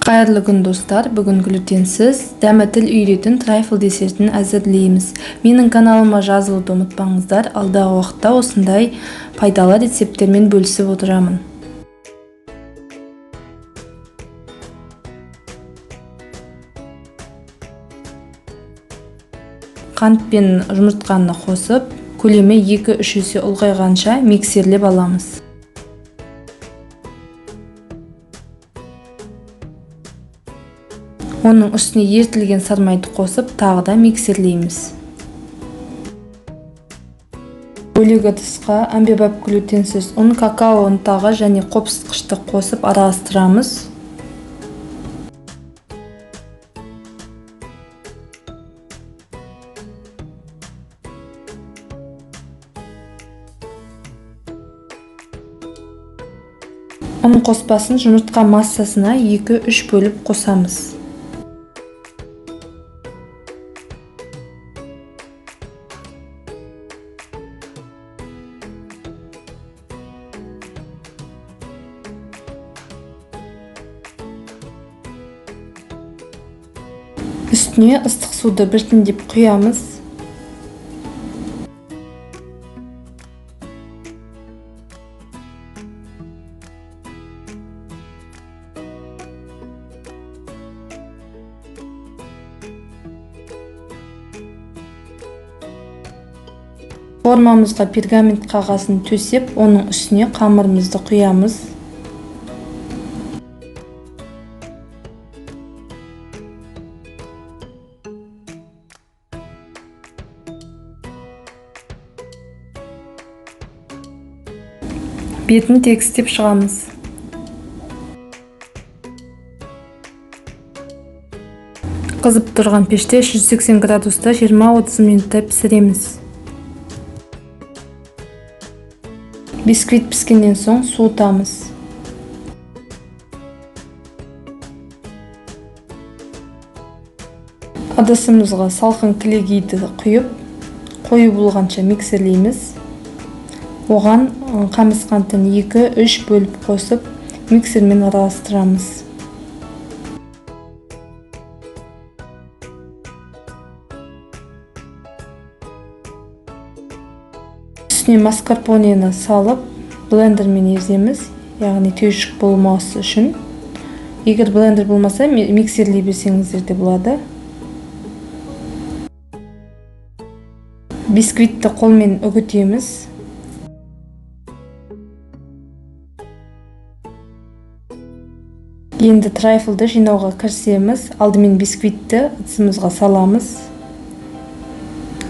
Кайырлы күн достар, бүгін глютенсіз дәмі тіл үйретін трайфл десертін әзірлейміз. Менің каналыма жазылуды ұмытпаңыздар, алдағы уақытта осындай пайдалы рецепттермен бөлісіп отырамын. Қант пен жұмыртқаны қосып, көлемі 2-3 есе ұлғайғанша миксерлеп аламыз. Оның үстіне ертілген сармайды қосып, тағы да миксерлейміз. Бөлек ыдысқа әмбебап глютенсіз ұн, какао ұнтағы және қопсытқышты қосып араластырамыз. Ұн қоспасын жұмыртқа массасына 2-3 бөліп қосамыз. Үстіне ыстық суды біртіндеп құямыз. Формамызға пергамент қағазын төсеп, оның үстіне қамырымызды құямыз. Бетін тегістеп шығамыз. Қызып тұрған пеште 180 градуста 20-30 минутта пісіреміз. Бисквит піскеннен соң суытамыз. Ыдысымызға салқын кілегейді құйып, қою болғанша миксерлейміз. Оған қамыс қантын 2-3 бөліп қосып, миксермен араластырамыз. Үстіне маскарпонені салып, блендермен еземіз, яғни түйіршік болмасы үшін. Егер блендер болмаса, миксерлей берсеңіздер де болады. Бисквитті қолмен үгітеміз. Енді трайфлды жинауға кірісеміз. Алдымен бисквитті ыдысымызға саламыз.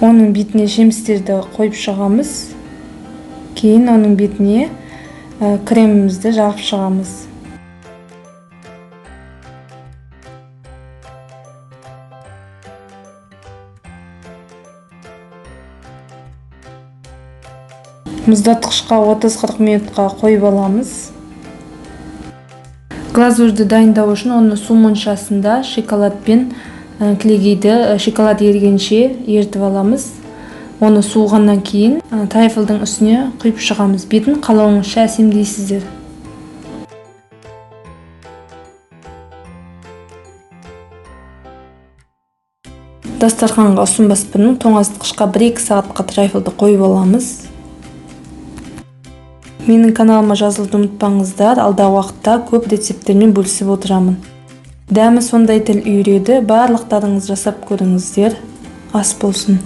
Оның бетіне жемістерді қойып шығамыз. Кейін оның бетіне кремімізді жағып шығамыз. Мұздатқышқа 30-40 минутқа қойып аламыз. Глазурды дайындау үшін оны су моншасында шоколад пен кілегейді шоколад ергенше ертіп аламыз. Оны суығаннан кейін трайфлдың үстіне құйып шығамыз. Бетін қалауыңызша әсемдейсіздер. Дастарханға ұсынбас бұрын тоңазытқышқа 1-2 сағатқа трайфлды қойып аламыз. Менің каналыма жазылуды ұмытпаңыздар, алдағы уақытта көп рецепттермен бөлісіп отырамын. Дәмі сондай тіл үйреді, барлықтарыңыз жасап көріңіздер. Ас болсын.